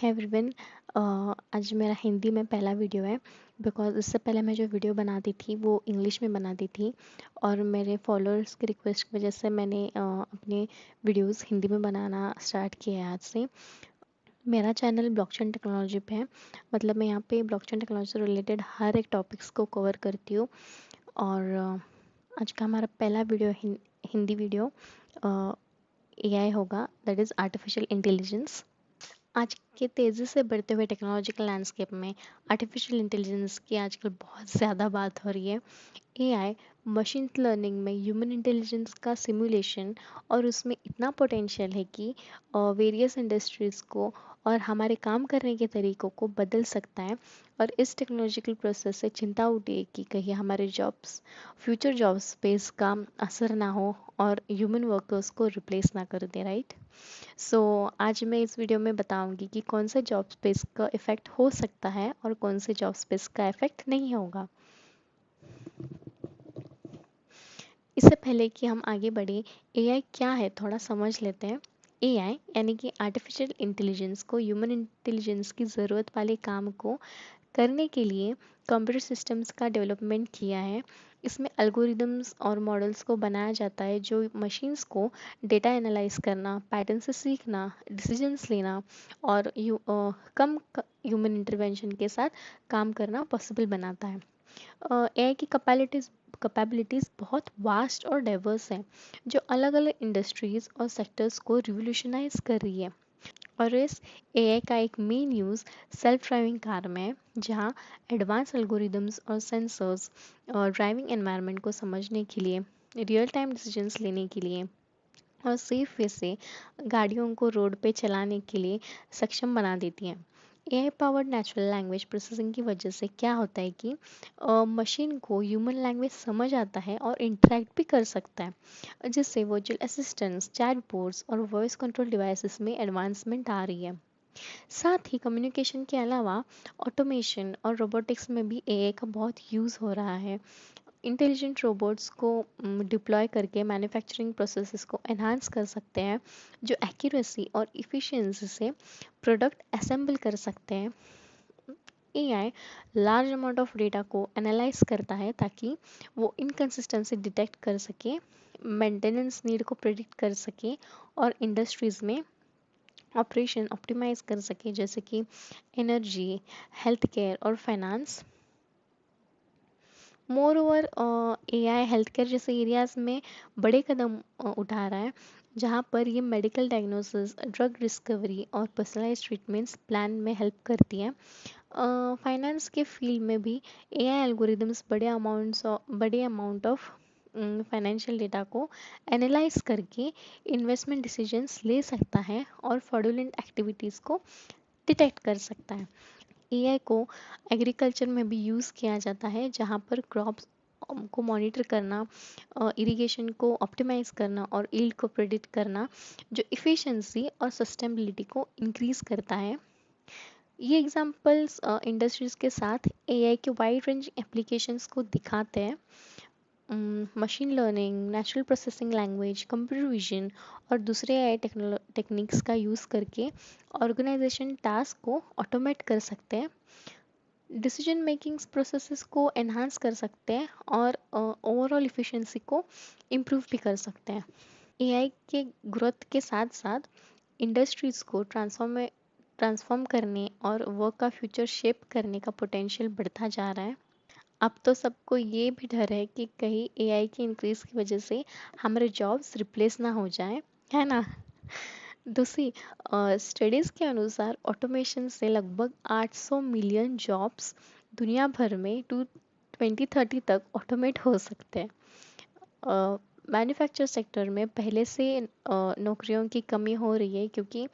है एवरीवन। आज मेरा हिंदी में पहला वीडियो है बिकॉज़ इससे पहले मैं जो वीडियो बनाती थी वो इंग्लिश में बनाती थी और मेरे फॉलोअर्स की रिक्वेस्ट की वजह से मैंने अपने वीडियोस हिंदी में बनाना स्टार्ट किया है आज से। मेरा चैनल ब्लॉकचेन टेक्नोलॉजी पे है, मतलब मैं यहाँ पे ब्लॉकचेन टेक्नोलॉजी से रिलेटेड हर एक टॉपिक्स को कवर करती हूँ। और आज का हमारा पहला वीडियो हिंदी वीडियो एआई होगा, दैट इज़ आर्टिफिशियल इंटेलिजेंस। आज के तेज़ी से बढ़ते हुए टेक्नोलॉजिकल लैंडस्केप में आर्टिफिशियल इंटेलिजेंस की आजकल बहुत ज़्यादा बात हो रही है। एआई मशीन लर्निंग में ह्यूमन इंटेलिजेंस का सिमुलेशन और उसमें इतना पोटेंशियल है कि वेरियस इंडस्ट्रीज़ को और हमारे काम करने के तरीकों को बदल सकता है। और इस टेक्नोलॉजिकल प्रोसेस से चिंता उठी है कि कहीं हमारे जॉब्स, फ्यूचर जॉब स्पेस का असर ना हो और ह्यूमन वर्कर्स को रिप्लेस ना कर दे, राइट। सो आज मैं इस वीडियो में बताऊंगी कि कौन से जॉब स्पेस का इफ़ेक्ट हो सकता है और कौन से जॉब स्पेस का इफ़ेक्ट नहीं होगा। इससे पहले कि हम आगे बढ़े, एआई क्या है थोड़ा समझ लेते हैं। एआई यानी कि आर्टिफिशियल इंटेलिजेंस को ह्यूमन इंटेलिजेंस की ज़रूरत वाले काम को करने के लिए कंप्यूटर सिस्टम्स का डेवलपमेंट किया है। इसमें एल्गोरिदम्स और मॉडल्स को बनाया जाता है जो मशीन्स को डेटा एनालाइज करना, पैटर्न से सीखना, डिसीजंस लेना और कम ह्यूमन इंटरवेंशन के साथ काम करना पॉसिबल बनाता है। एआई की कैपेबिलिटीज़ बहुत वास्ट और डाइवर्स हैं, जो अलग अलग इंडस्ट्रीज़ और सेक्टर्स को रिवोल्यूशनाइज कर रही है। और इस एआई का एक main use self driving car में है, जहाँ एडवांस एल्गोरिदम्स और सेंसर्स और ड्राइविंग एनवायरनमेंट को समझने के लिए, रियल टाइम डिसीजंस लेने के लिए और सेफ वे से गाड़ियों को रोड पे चलाने के लिए सक्षम बना देती हैं। AI powered natural language processing की वजह से क्या होता है कि मशीन को ह्यूमन लैंग्वेज समझ आता है और इंटरेक्ट भी कर सकता है, जिससे वर्चुअल असिस्टेंट्स, चैटबॉट्स और वॉइस कंट्रोल डिवाइसेस में एडवांसमेंट आ रही है। साथ ही कम्युनिकेशन के अलावा ऑटोमेशन और रोबोटिक्स में भी एआई का बहुत यूज़ हो रहा है। इंटेलिजेंट रोबोट्स को डिप्लॉय करके मैन्युफैक्चरिंग प्रोसेसेस को एनहांस कर सकते हैं, जो एक्यूरेसी और इफ़िशिएंसी से प्रोडक्ट असेंबल कर सकते हैं। AI large amount of data को एनालाइज करता है ताकि वो इनकन्सिस्टेंसी डिटेक्ट कर सके, मेंटेनेंस नीड को प्रिडिक्ट कर सके और इंडस्ट्रीज़ में ऑपरेशन ऑप्टिमाइज कर सके, जैसे कि एनर्जी, हेल्थ केयर और finance. More over AI health care जैसे एरियाज में बड़े कदम उठा रहा है, जहाँ पर ये मेडिकल डायग्नोसिस, ड्रग डिस्कवरी और पर्सनलाइज ट्रीटमेंट्स प्लान में हेल्प करती है। फाइनेंस के फील्ड में भी एआई एल्गोरिदम्स बड़े अमाउंट ऑफ फाइनेंशियल डेटा को एनालाइज करके इन्वेस्टमेंट डिसीजंस ले सकता है और फ्रॉडुलेंट एक्टिविटीज़ को डिटेक्ट कर सकता है। एआई को एग्रीकल्चर में भी यूज़ किया जाता है, जहाँ पर क्रॉप्स को मॉनिटर करना, इरिगेशन को ऑप्टिमाइज करना और यील्ड को प्रेडिक्ट करना, जो इफ़िशिएंसी और सस्टेनेबिलिटी को इंक्रीज करता है। ये एग्जांपल्स इंडस्ट्रीज के साथ एआई के वाइड रेंज एप्लीकेशंस को दिखाते हैं। Machine learning, natural processing language, computer vision और दूसरे एआई टेक्निक्स का यूज़ करके ऑर्गेनाइजेशन टास्क को ऑटोमेट कर सकते हैं, डिसीजन मेकिंग प्रोसेसेस को एनहांस कर सकते हैं और ओवरऑल इफ़िशिएंसी को इम्प्रूव भी कर सकते हैं। एआई के ग्रोथ के साथ साथ इंडस्ट्रीज़ को ट्रांसफॉर्म करने और वर्क का फ्यूचर शेप करने का पोटेंशियल बढ़ता जा रहा है। अब तो सबको ये भी डर है कि कहीं एआई की इंक्रीज की वजह से हमारे जॉब्स रिप्लेस ना हो जाएं, है ना। दूसरी स्टडीज़ के अनुसार ऑटोमेशन से लगभग 800 मिलियन जॉब्स दुनिया भर में 2030 तक ऑटोमेट हो सकते हैं। मैन्युफैक्चर सेक्टर में पहले से नौकरियों की कमी हो रही है, क्योंकि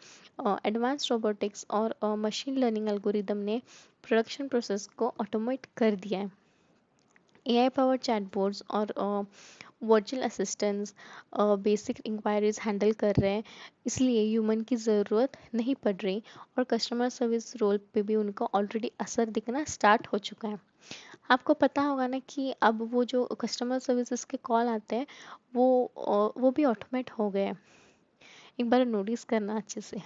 एडवांस रोबोटिक्स और मशीन लर्निंग एल्गोरिदम ने प्रोडक्शन प्रोसेस को ऑटोमेट कर दिया है। एआई पावर चैटबॉट्स और virtual assistants basic inquiries handle कर रहे हैं, इसलिए ह्यूमन की ज़रूरत नहीं पड़ रही और कस्टमर सर्विस रोल पे भी उनका ऑलरेडी असर दिखना स्टार्ट हो चुका है। आपको पता होगा ना कि अब वो जो कस्टमर सर्विसेज के कॉल आते हैं वो भी ऑटोमेट हो गए हैं। एक बार नोटिस करना अच्छे से।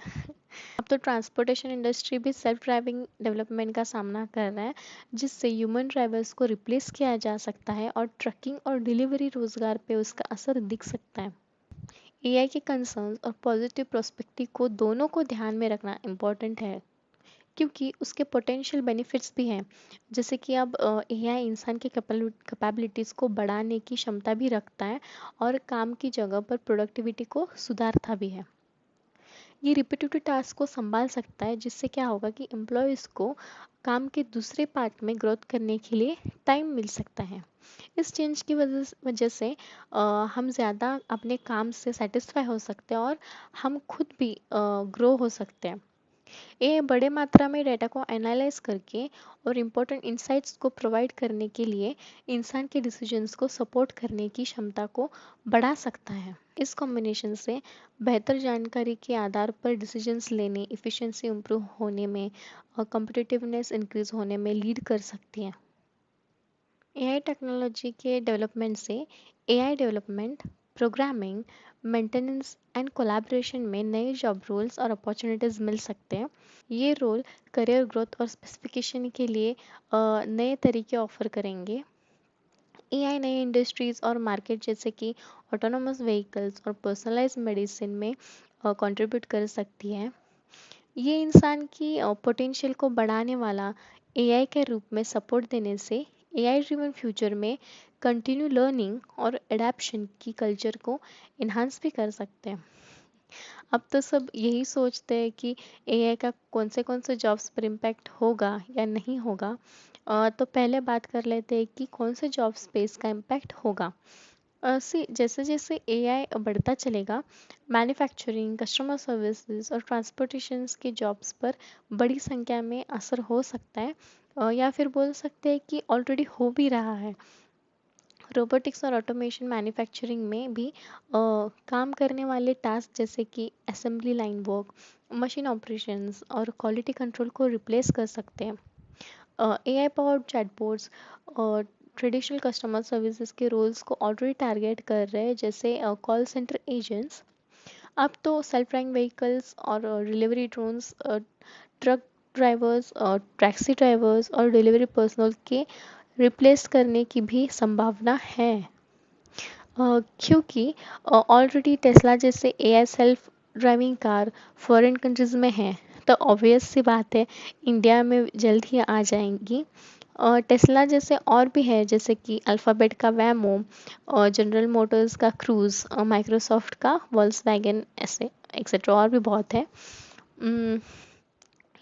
अब तो ट्रांसपोर्टेशन इंडस्ट्री भी सेल्फ ड्राइविंग डेवलपमेंट का सामना कर रहा है, जिससे ह्यूमन ड्राइवर्स को रिप्लेस किया जा सकता है और ट्रकिंग और डिलीवरी रोजगार पे उसका असर दिख सकता है। एआई के कंसर्न्स और पॉजिटिव प्रोस्पेक्टिव को दोनों को ध्यान में रखना इम्पोर्टेंट है, क्योंकि उसके पोटेंशियल बेनिफिट्स भी हैं। जैसे कि अब एआई इंसान की कैपेबिलिटीज़ को बढ़ाने की क्षमता भी रखता है और काम की जगह पर प्रोडक्टिविटी को सुधारता भी है। ये रिपीटेटिव टास्क को संभाल सकता है, जिससे क्या होगा कि एम्प्लॉयज़ को काम के दूसरे पार्ट में ग्रोथ करने के लिए टाइम मिल सकता है। इस चेंज की वजह से हम ज़्यादा अपने काम से सेटिस्फाई हो सकते हैं और हम खुद भी ग्रो हो सकते हैं। ये बड़े मात्रा में डेटा को एनालाइज करके और इम्पोर्टेंट इंसाइट्स को प्रोवाइड करने के लिए इंसान के डिसीजंस को सपोर्ट करने की क्षमता को बढ़ा सकता है। इस कॉम्बिनेशन से बेहतर जानकारी के आधार पर डिसीजंस लेने, इफ़िशिएंसी इम्प्रूव होने में और कॉम्पिटिटिवनेस इंक्रीज होने में लीड कर सकती है। एआई टेक्नोलॉजी के डेवलपमेंट से AI development, programming, maintenance and collaboration में नए जॉब रोल्स और अपॉर्चुनिटीज़ मिल सकते हैं। ये रोल करियर ग्रोथ और स्पेसिफिकेशन के लिए नए तरीके ऑफर करेंगे। एआई नई इंडस्ट्रीज और मार्केट जैसे कि ऑटोनोमस व्हीकल्स और पर्सनलाइज्ड मेडिसिन में कंट्रीब्यूट कर सकती है। ये इंसान की पोटेंशियल को बढ़ाने वाला एआई के रूप में सपोर्ट देने से एआई ड्रिवन फ्यूचर में कंटिन्यू लर्निंग और एडेप्शन की कल्चर को इन्हांस भी कर सकते हैं। अब तो सब यही सोचते हैं कि एआई का कौन से जॉब्स पर इम्पैक्ट होगा या नहीं होगा। तो पहले बात कर लेते हैं कि कौन से जॉब्स पे इसका इम्पैक्ट होगा। सी जैसे जैसे एआई बढ़ता चलेगा, मैन्युफैक्चरिंग, कस्टमर सर्विसेज और ट्रांसपोर्टेशंस के जॉब्स पर बड़ी संख्या में असर हो सकता है, या फिर बोल सकते हैं कि ऑलरेडी हो भी रहा है। रोबोटिक्स और ऑटोमेशन मैन्युफैक्चरिंग में भी काम करने वाले टास्क जैसे कि assembly line work, machine operations और क्वालिटी कंट्रोल को रिप्लेस कर सकते हैं। एआई पावर्ड चैटबॉट्स और ट्रेडिशनल कस्टमर सर्विसेज के रोल्स को ऑलरेडी टारगेट कर रहे हैं, जैसे कॉल सेंटर एजेंट्स। अब तो सेल्फ ड्राइविंग व्हीकल्स और डिलीवरी ड्रोन्स, ट्रक ड्राइवर्स और टैक्सी ड्राइवर्स और डिलीवरी पर्सनल के रिप्लेस करने की भी संभावना है। क्योंकि ऑलरेडी टेस्ला जैसे AI self driving car foreign countries में है, तो ऑब्वियस सी बात है इंडिया में जल्द ही आ जाएंगी। टेस्ला जैसे और भी है, जैसे कि अल्फ़ाबेट का वैमो और जनरल मोटर्स का क्रूज़ और माइक्रोसॉफ्ट का वॉल्क्सवैगन, ऐसे एक्सेट्रा और भी बहुत है। उम,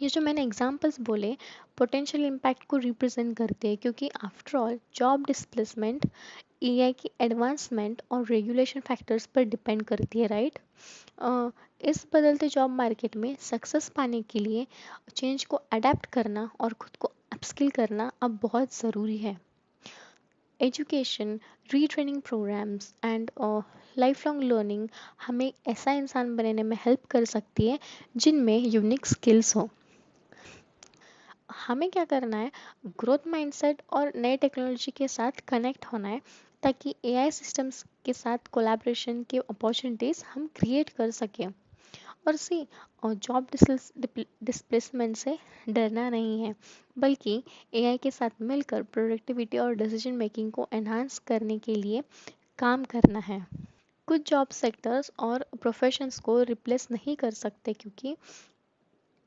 ये जो मैंने एग्जांपल्स बोले पोटेंशियल इम्पैक्ट को रिप्रेजेंट करते हैं, क्योंकि after all job displacement AI की एडवांसमेंट और रेगुलेशन फैक्टर्स पर डिपेंड करती है, राइट। इस बदलते जॉब मार्केट में सक्सेस पाने के लिए चेंज को अडेप्ट करना और खुद को अपस्किल करना अब बहुत ज़रूरी है। Education, retraining programmes and lifelong learning हमें ऐसा इंसान बनने में हेल्प कर सकती है जिनमें यूनिक स्किल्स हो। हमें क्या करना है, ग्रोथ माइंडसेट और नए टेक्नोलॉजी के साथ कनेक्ट होना है, ताकि एआई सिस्टम्स के साथ कोलैबोरेशन के अपॉर्चुनिटीज़ हम क्रिएट कर सकें। और सी जॉब डिस्प्लेसमेंट से डरना नहीं है, बल्कि एआई के साथ मिलकर प्रोडक्टिविटी और डिसीजन मेकिंग को एनहांस करने के लिए काम करना है। कुछ जॉब सेक्टर्स और प्रोफेशंस को रिप्लेस नहीं कर सकते, क्योंकि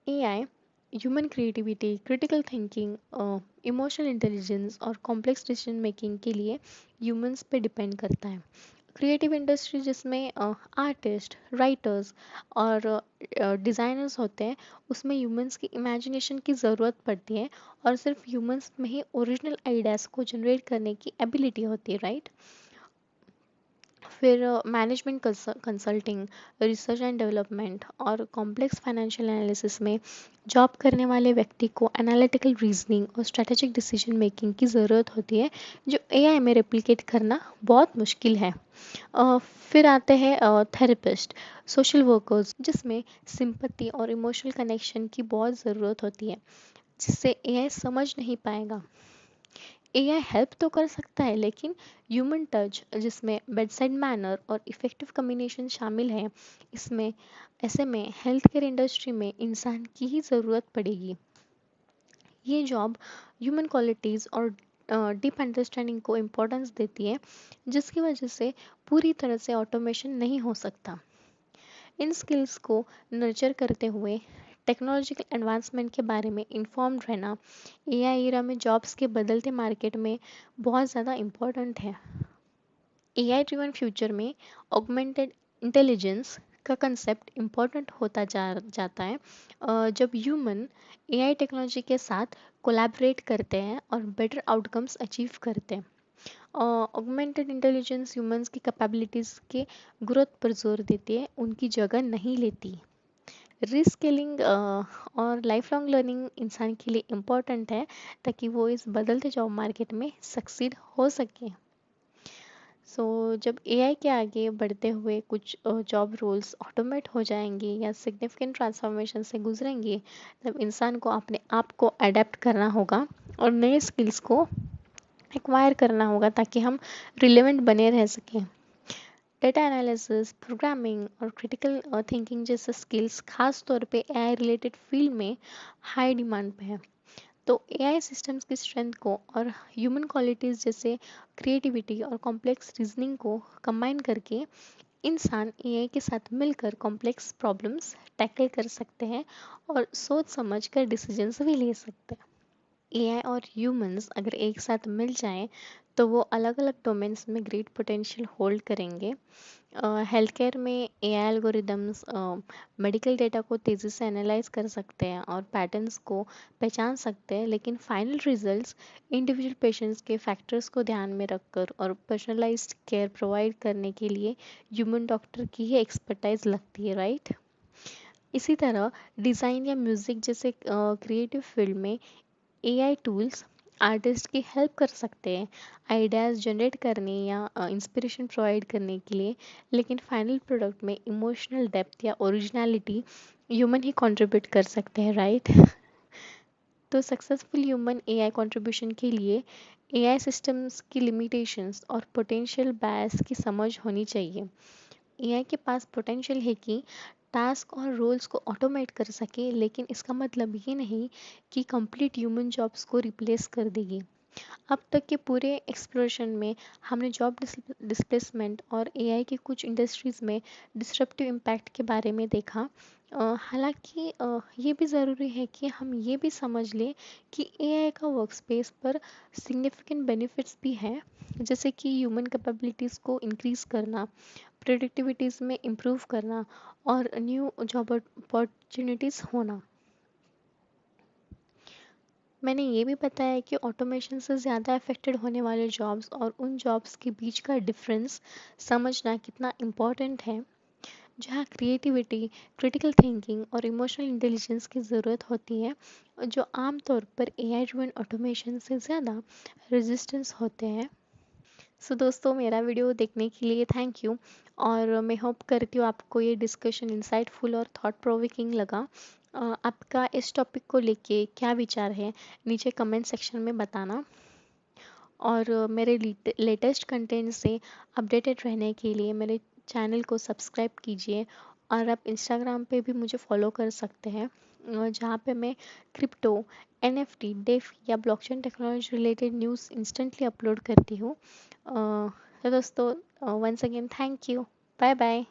AI human creativity, critical thinking, emotional intelligence और कॉम्प्लेक्स डिसीजन मेकिंग के लिए ह्यूमंस पे डिपेंड करता है। क्रिएटिव इंडस्ट्री जिसमें आर्टिस्ट, राइटर्स और डिज़ाइनर्स होते हैं, उसमें ह्यूमंस की इमेजिनेशन की ज़रूरत पड़ती है और सिर्फ ह्यूमंस में ही ओरिजिनल आइडियाज़ को जनरेट करने की एबिलिटी होती है, राइट। फिर management consulting, research and development और कॉम्प्लेक्स फाइनेंशियल एनालिसिस में जॉब करने वाले व्यक्ति को एनालिटिकल रीजनिंग और स्ट्रेटेजिक डिसीजन मेकिंग की ज़रूरत होती है, जो एआई में रेप्लिकेट करना बहुत मुश्किल है। फिर आते हैं थेरेपिस्ट, सोशल वर्कर्स, जिसमें सिंपैथी और इमोशनल कनेक्शन की बहुत ज़रूरत होती है, जिससे एआई समझ नहीं पाएगा। एआई हेल्प तो कर सकता है, लेकिन ह्यूमन टच जिसमें बेडसाइड मैनर और इफ़ेक्टिव कम्युनिकेशन शामिल है, इसमें ऐसे में हेल्थ केयर इंडस्ट्री में इंसान की ही ज़रूरत पड़ेगी। ये जॉब ह्यूमन क्वालिटीज़ और डीप अंडरस्टैंडिंग को इम्पोर्टेंस देती है, जिसकी वजह से पूरी तरह से ऑटोमेशन नहीं हो सकता। इन स्किल्स को नर्चर करते हुए टेक्नोलॉजिकल एडवांसमेंट के बारे में इन्फॉर्म्ड रहना एआई एरा में जॉब्स के बदलते मार्केट में बहुत ज़्यादा इम्पोर्टेंट है। एआई ड्रिवन फ्यूचर में ऑगमेंटेड इंटेलिजेंस का कंसेप्ट इम्पोर्टेंट होता जाता है, जब ह्यूमन एआई टेक्नोलॉजी के साथ कोलैबोरेट करते हैं और बेटर आउटकम्स अचीव करते हैं। ऑगमेंटेड इंटेलिजेंस ह्यूमंस की कैपेबिलिटीज़ के ग्रोथ पर जोर देती है, उनकी जगह नहीं लेती। रीस्किलिंग और लाइफ लॉन्ग लर्निंग इंसान के लिए इम्पोर्टेंट है, ताकि वो इस बदलते जॉब मार्केट में सक्सीड हो सके। जब एआई के आगे बढ़ते हुए कुछ जॉब रोल्स ऑटोमेट हो जाएंगे या सिग्निफिकेंट ट्रांसफॉर्मेशन से गुजरेंगे, तब इंसान को अपने आप को अडेप्ट करना होगा और नए स्किल्स को एक्वायर करना होगा, ताकि हम रिलेवेंट बने रह सकें। डेटा एनालिसिस, प्रोग्रामिंग और क्रिटिकल थिंकिंग जैसे स्किल्स खास तौर पे एआई रिलेटेड फील्ड में हाई डिमांड पे है। तो एआई सिस्टम्स की स्ट्रेंथ को और ह्यूमन क्वालिटीज़ जैसे क्रिएटिविटी और कॉम्प्लेक्स रीजनिंग को कंबाइन करके इंसान एआई के साथ मिलकर कॉम्प्लेक्स प्रॉब्लम्स टैकल कर सकते हैं और सोच समझ कर डिसीजंस भी ले सकते हैं। एआई और ह्यूमंस अगर एक साथ मिल जाएं, तो वो अलग अलग डोमेन्स में ग्रेट पोटेंशियल होल्ड करेंगे। हेल्थ केयर में एआई एल्गोरिदम्स मेडिकल डेटा को तेज़ी से एनालाइज कर सकते हैं और पैटर्न्स को पहचान सकते हैं, लेकिन फाइनल रिजल्ट्स इंडिविजुअल पेशेंट्स के फैक्टर्स को ध्यान में रखकर और पर्सनलाइज्ड केयर प्रोवाइड करने के लिए ह्यूमन डॉक्टर की ही एक्सपर्टाइज लगती है, राइट। इसी तरह डिज़ाइन या म्यूज़िक जैसे क्रिएटिव फील्ड में एआई टूल्स आर्टिस्ट की हेल्प कर सकते हैं आइडियाज़ जनरेट करने या इंस्पिरेशन प्रोवाइड करने के लिए, लेकिन फाइनल प्रोडक्ट में इमोशनल डेप्थ या ओरिजिनलिटी ह्यूमन ही कंट्रीब्यूट कर सकते हैं, राइट। तो सक्सेसफुल ह्यूमन एआई कंट्रीब्यूशन के लिए एआई सिस्टम्स की लिमिटेशंस और पोटेंशियल बायस की समझ होनी चाहिए। एआई के पास पोटेंशियल है कि टास्क और रोल्स को ऑटोमेट कर सके, लेकिन इसका मतलब ये नहीं कि कंप्लीट ह्यूमन जॉब्स को रिप्लेस कर देगी। अब तक के पूरे एक्सप्लोरेशन में हमने जॉब डिस्प्लेसमेंट और एआई के कुछ इंडस्ट्रीज में डिस्रप्टिव इम्पैक्ट के बारे में देखा। हालांकि ये भी ज़रूरी है कि हम ये भी समझ लें कि एआई का वर्क स्पेस पर सिग्निफिकेंट बेनिफिट्स भी हैं, जैसे कि ह्यूमन कैपेबिलिटीज़ को इंक्रीज़ करना, प्रोडक्टिविटीज़ में इम्प्रूव करना और न्यू जॉब अपॉर्चुनिटीज़ होना। मैंने ये भी बताया कि ऑटोमेशन से ज़्यादा अफेक्टेड होने वाले जॉब्स और उन जॉब्स के बीच का डिफरेंस समझना कितना इम्पॉर्टेंट है, जहाँ क्रिएटिविटी, क्रिटिकल थिंकिंग और इमोशनल इंटेलिजेंस की ज़रूरत होती है, जो आमतौर पर एआई ड्रिवन ऑटोमेशन से ज़्यादा रेजिस्टेंस होते हैं। दोस्तों, मेरा वीडियो देखने के लिए थैंक यू, और मैं होप करती हूँ आपको ये डिस्कशन इंसाइटफुल और थॉट प्रोवोकिंग लगा। आपका इस टॉपिक को लेके क्या विचार है, नीचे कमेंट सेक्शन में बताना। और मेरे लेटेस्ट कंटेंट से अपडेटेड रहने के लिए मेरे चैनल को सब्सक्राइब कीजिए, और आप इंस्टाग्राम पे भी मुझे फॉलो कर सकते हैं, जहाँ पे मैं क्रिप्टो, एनएफटी, डेफ या blockchain technology related news instantly upload करती हूँ। तो दोस्तों, once again thank you, bye bye.